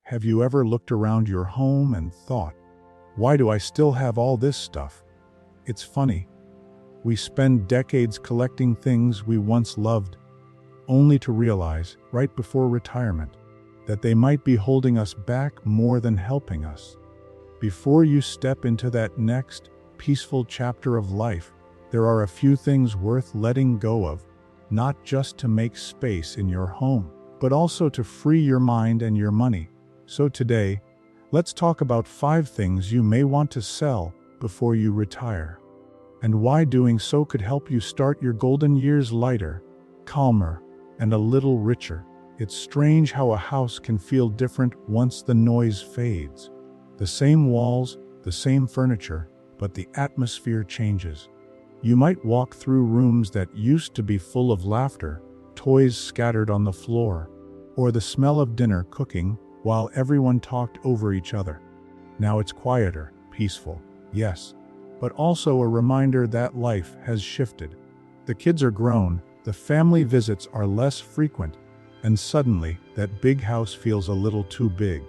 Have you ever looked around your home and thought, why do I still have all this stuff? It's funny. We spend decades collecting things we once loved, only to realize, right before retirement, that they might be holding us back more than helping us. Before you step into that next, peaceful chapter of life, there are a few things worth letting go of, not just to make space in your home, but also to free your mind and your money. So today, let's talk about 5 things you may want to sell before you retire, and why doing so could help you start your golden years lighter, calmer, and a little richer. It's strange how a house can feel different once the noise fades. The same walls, the same furniture, but the atmosphere changes. You might walk through rooms that used to be full of laughter, toys scattered on the floor, or the smell of dinner cooking while everyone talked over each other. Now it's quieter, peaceful, yes, but also a reminder that life has shifted. The kids are grown, the family visits are less frequent, and suddenly that big house feels a little too big.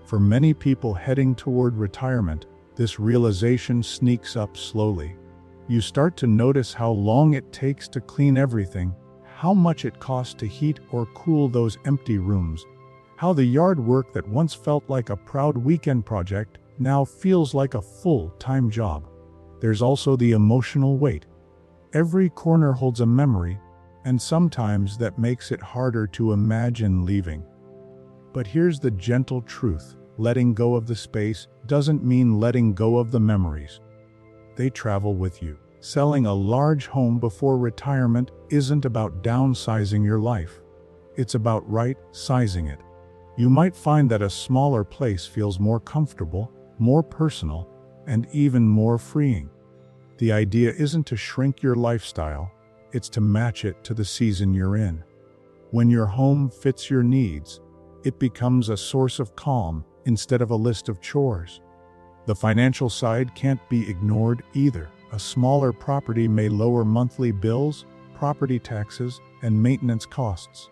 For many people heading toward retirement, this realization sneaks up slowly. You start to notice how long it takes to clean everything, how much it costs to heat or cool those empty rooms, how the yard work that once felt like a proud weekend project now feels like a full-time job. There's also the emotional weight. Every corner holds a memory, and sometimes that makes it harder to imagine leaving. But here's the gentle truth. Letting go of the space doesn't mean letting go of the memories. They travel with you. Selling a large home before retirement isn't about downsizing your life. It's about right-sizing it. You might find that a smaller place feels more comfortable, more personal, and even more freeing. The idea isn't to shrink your lifestyle, it's to match it to the season you're in. When your home fits your needs, it becomes a source of calm instead of a list of chores. The financial side can't be ignored either. A smaller property may lower monthly bills, property taxes, and maintenance costs.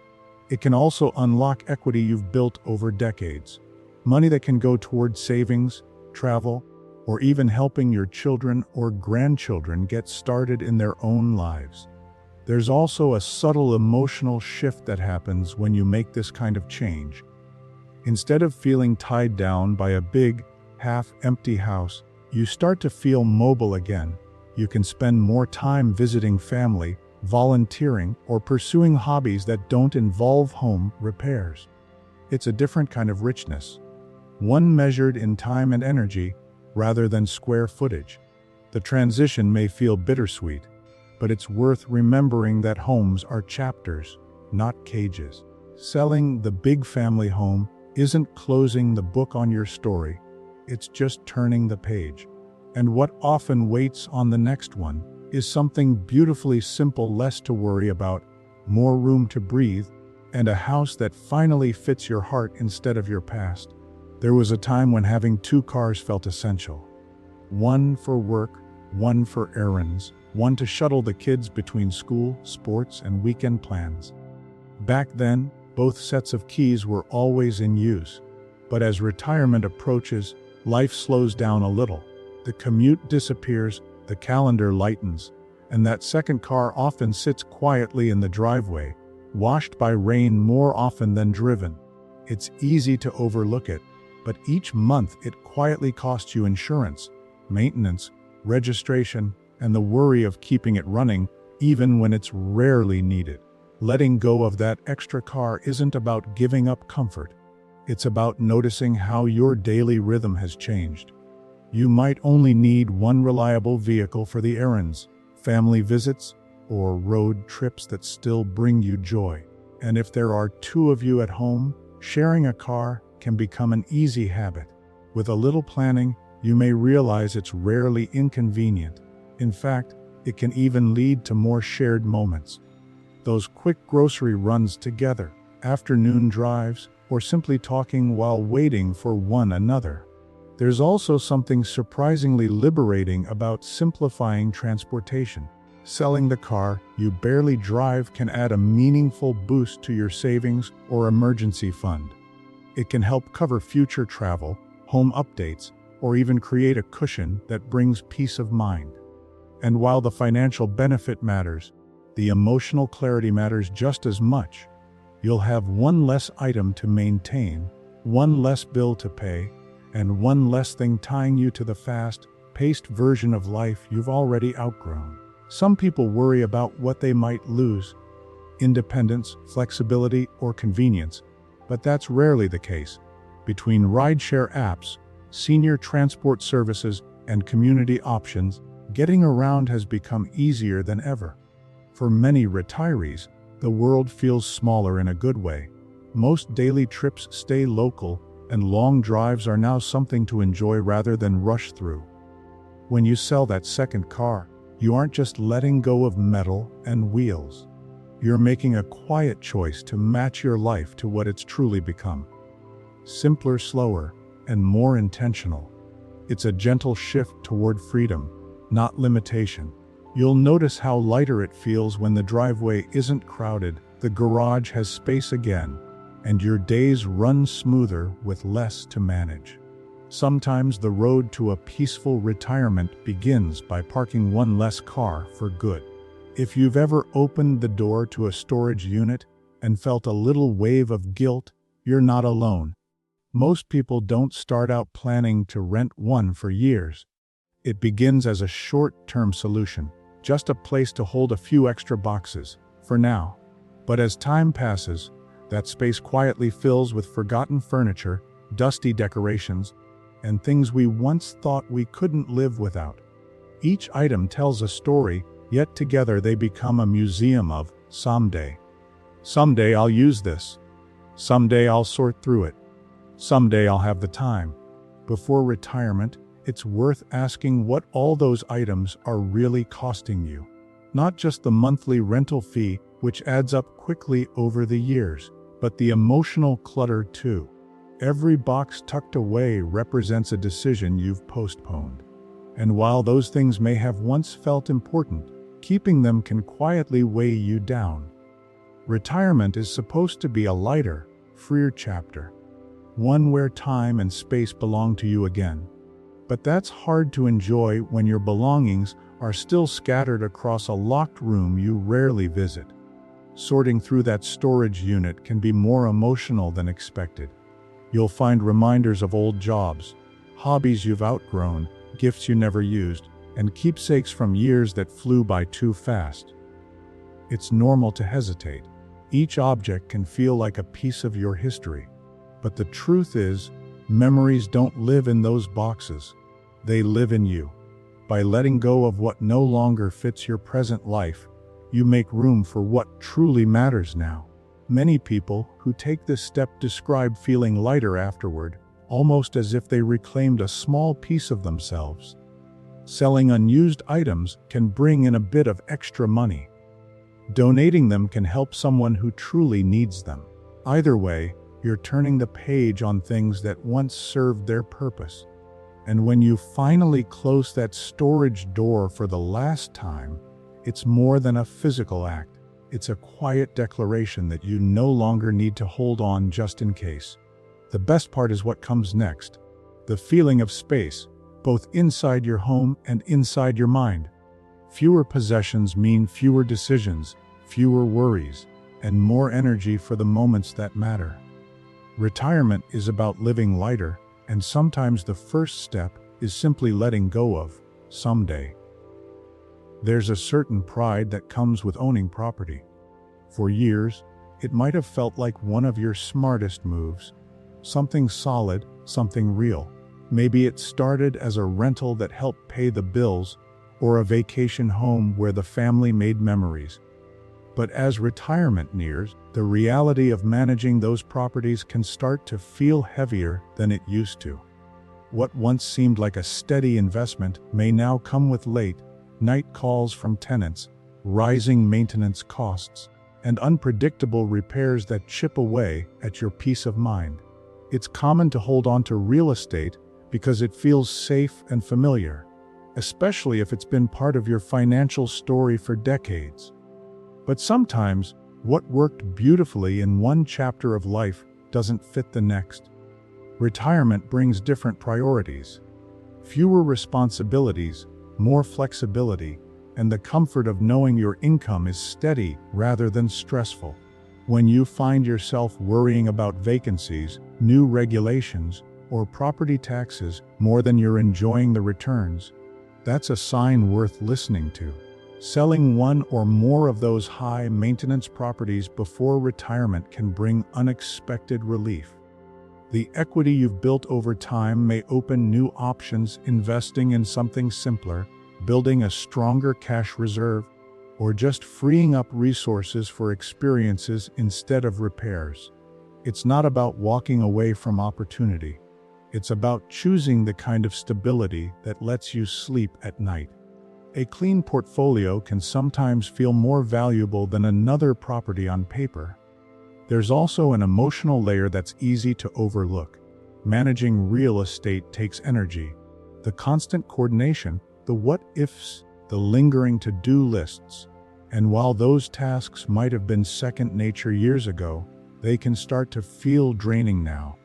It can also unlock equity you've built over decades. Money that can go toward savings, travel, or even helping your children or grandchildren get started in their own lives. There's also a subtle emotional shift that happens when you make this kind of change. Instead of feeling tied down by a big, half-empty house, you start to feel mobile again. You can spend more time visiting family, volunteering, or pursuing hobbies that don't involve home repairs. It's a different kind of richness, one measured in time and energy rather than square footage. The transition may feel bittersweet, but it's worth remembering that homes are chapters, not cages. Selling the big family home isn't closing the book on your story, it's just turning the page. And what often waits on the next one is something beautifully simple, less to worry about, more room to breathe, and a house that finally fits your heart instead of your past. There was a time when having 2 cars felt essential. One for work, one for errands, one to shuttle the kids between school, sports, and weekend plans. Back then, both sets of keys were always in use. But as retirement approaches, life slows down a little. The commute disappears, the calendar lightens, and that second car often sits quietly in the driveway, washed by rain more often than driven. It's easy to overlook it, but each month it quietly costs you insurance, maintenance, registration, and the worry of keeping it running, even when it's rarely needed. Letting go of that extra car isn't about giving up comfort. It's about noticing how your daily rhythm has changed. You might only need one reliable vehicle for the errands, family visits, or road trips that still bring you joy. And if there are 2 of you at home, sharing a car can become an easy habit. With a little planning, you may realize it's rarely inconvenient. In fact, it can even lead to more shared moments. Those quick grocery runs together, afternoon drives, or simply talking while waiting for one another. There's also something surprisingly liberating about simplifying transportation. Selling the car you barely drive can add a meaningful boost to your savings or emergency fund. It can help cover future travel, home updates, or even create a cushion that brings peace of mind. And while the financial benefit matters, the emotional clarity matters just as much. You'll have one less item to maintain, one less bill to pay, and one less thing tying you to the fast-paced version of life you've already outgrown. Some people worry about what they might lose: independence, flexibility, or convenience, but that's rarely the case. Between rideshare apps, senior transport services, and community options, getting around has become easier than ever. For many retirees, the world feels smaller in a good way. Most daily trips stay local, and long drives are now something to enjoy rather than rush through. When you sell that second car, you aren't just letting go of metal and wheels. You're making a quiet choice to match your life to what it's truly become. Simpler, slower, and more intentional. It's a gentle shift toward freedom, not limitation. You'll notice how lighter it feels when the driveway isn't crowded, the garage has space again, and your days run smoother with less to manage. Sometimes the road to a peaceful retirement begins by parking one less car for good. If you've ever opened the door to a storage unit and felt a little wave of guilt, you're not alone. Most people don't start out planning to rent one for years. It begins as a short-term solution, just a place to hold a few extra boxes, for now. But as time passes, that space quietly fills with forgotten furniture, dusty decorations, and things we once thought we couldn't live without. Each item tells a story, yet together they become a museum of someday. Someday I'll use this. Someday I'll sort through it. Someday I'll have the time. Before retirement, it's worth asking what all those items are really costing you. Not just the monthly rental fee, which adds up quickly over the years, but the emotional clutter too. Every box tucked away represents a decision you've postponed. And while those things may have once felt important, keeping them can quietly weigh you down. Retirement is supposed to be a lighter, freer chapter. One where time and space belong to you again. But that's hard to enjoy when your belongings are still scattered across a locked room you rarely visit. Sorting through that storage unit can be more emotional than expected. You'll find reminders of old jobs, hobbies you've outgrown, gifts you never used, and keepsakes from years that flew by too fast. It's normal to hesitate. Each object can feel like a piece of your history. But the truth is, memories don't live in those boxes. They live in you. By letting go of what no longer fits your present life, you make room for what truly matters now. Many people who take this step describe feeling lighter afterward, almost as if they reclaimed a small piece of themselves. Selling unused items can bring in a bit of extra money. Donating them can help someone who truly needs them. Either way, you're turning the page on things that once served their purpose. And when you finally close that storage door for the last time, it's more than a physical act. It's a quiet declaration that you no longer need to hold on just in case. The best part is what comes next. The feeling of space, both inside your home and inside your mind. Fewer possessions mean fewer decisions, fewer worries, and more energy for the moments that matter. Retirement is about living lighter, and sometimes the first step is simply letting go of someday. There's a certain pride that comes with owning property. For years, it might have felt like one of your smartest moves. Something solid, something real. Maybe it started as a rental that helped pay the bills, or a vacation home where the family made memories. But as retirement nears, the reality of managing those properties can start to feel heavier than it used to. What once seemed like a steady investment may now come with late-night calls from tenants, rising maintenance costs, and unpredictable repairs that chip away at your peace of mind. It's common to hold on to real estate because it feels safe and familiar, especially if it's been part of your financial story for decades. But sometimes, what worked beautifully in one chapter of life doesn't fit the next. Retirement brings different priorities. Fewer responsibilities, more flexibility, and the comfort of knowing your income is steady rather than stressful. When you find yourself worrying about vacancies, new regulations, or property taxes more than you're enjoying the returns, that's a sign worth listening to. Selling one or more of those high-maintenance properties before retirement can bring unexpected relief. The equity you've built over time may open new options, investing in something simpler, building a stronger cash reserve, or just freeing up resources for experiences instead of repairs. It's not about walking away from opportunity. It's about choosing the kind of stability that lets you sleep at night. A clean portfolio can sometimes feel more valuable than another property on paper. There's also an emotional layer that's easy to overlook. Managing real estate takes energy. The constant coordination, the what-ifs, the lingering to-do lists. And while those tasks might have been second nature years ago, they can start to feel draining now.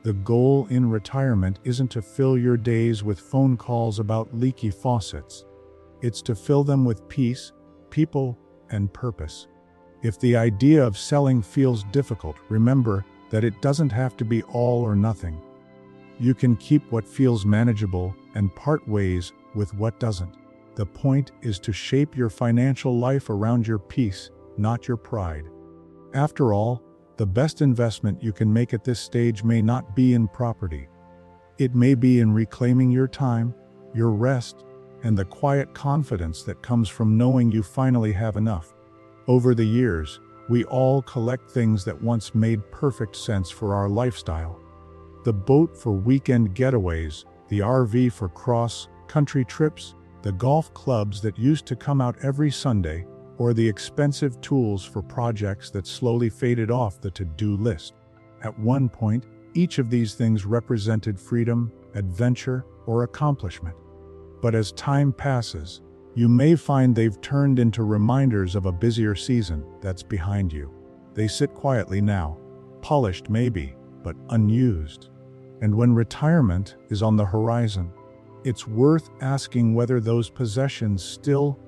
The goal in retirement isn't to fill your days with phone calls about leaky faucets. It's to fill them with peace, people, and purpose. If the idea of selling feels difficult, remember that it doesn't have to be all or nothing. You can keep what feels manageable and part ways with what doesn't. The point is to shape your financial life around your peace, not your pride. After all, the best investment you can make at this stage may not be in property. It may be in reclaiming your time, your rest, and the quiet confidence that comes from knowing you finally have enough. Over the years, we all collect things that once made perfect sense for our lifestyle. The boat for weekend getaways, the RV for cross-country trips, the golf clubs that used to come out every Sunday, or the expensive tools for projects that slowly faded off the to-do list. At one point, each of these things represented freedom, adventure, or accomplishment. But as time passes, you may find they've turned into reminders of a busier season that's behind you. They sit quietly now, polished maybe, but unused. And when retirement is on the horizon, it's worth asking whether those possessions still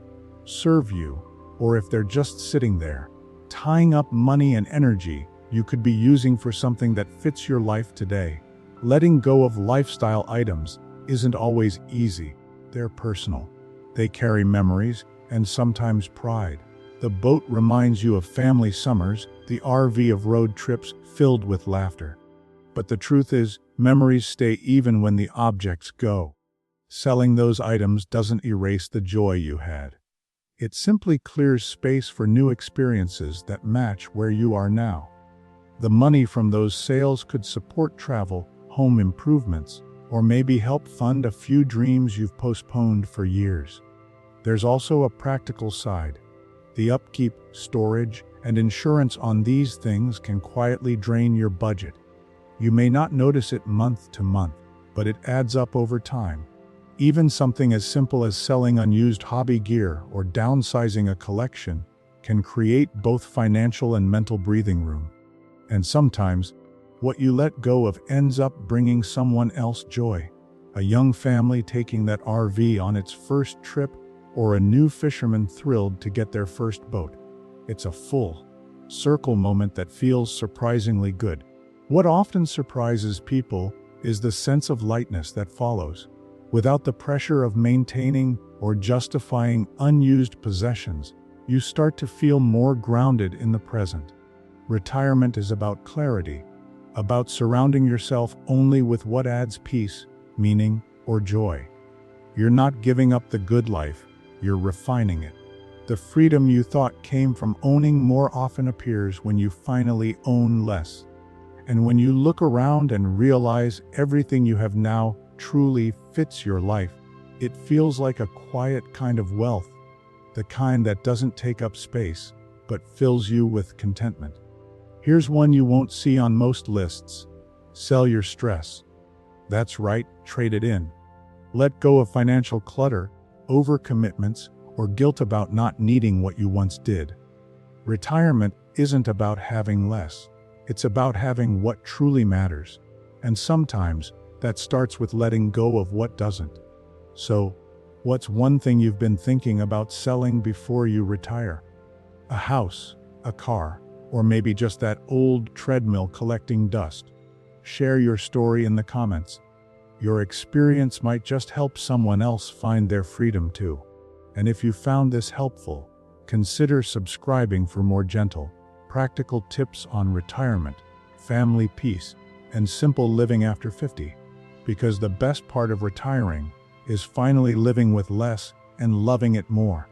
serve you, or if they're just sitting there, tying up money and energy you could be using for something that fits your life today. Letting go of lifestyle items isn't always easy. They're personal. They carry memories and sometimes pride. The boat reminds you of family summers, the RV of road trips filled with laughter. But the truth is, memories stay even when the objects go. Selling those items doesn't erase the joy you had. It simply clears space for new experiences that match where you are now. The money from those sales could support travel, home improvements, or maybe help fund a few dreams you've postponed for years. There's also a practical side. The upkeep, storage, and insurance on these things can quietly drain your budget. You may not notice it month to month, but it adds up over time. Even something as simple as selling unused hobby gear or downsizing a collection can create both financial and mental breathing room. And sometimes, what you let go of ends up bringing someone else joy. A young family taking that RV on its first trip, or a new fisherman thrilled to get their first boat. It's a full circle moment that feels surprisingly good. What often surprises people is the sense of lightness that follows. Without the pressure of maintaining or justifying unused possessions, you start to feel more grounded in the present. Retirement is about clarity, about surrounding yourself only with what adds peace, meaning, or joy. You're not giving up the good life, you're refining it. The freedom you thought came from owning more often appears when you finally own less. And when you look around and realize everything you have now truly fits your life, it feels like a quiet kind of wealth, the kind that doesn't take up space, but fills you with contentment. Here's one you won't see on most lists. Sell your stress. That's right, trade it in. Let go of financial clutter, overcommitments, or guilt about not needing what you once did. Retirement isn't about having less. It's about having what truly matters. And sometimes that starts with letting go of what doesn't. So, what's one thing you've been thinking about selling before you retire? A house, a car, or maybe just that old treadmill collecting dust? Share your story in the comments. Your experience might just help someone else find their freedom too. And if you found this helpful, consider subscribing for more gentle, practical tips on retirement, family peace, and simple living after 50. Because the best part of retiring is finally living with less and loving it more.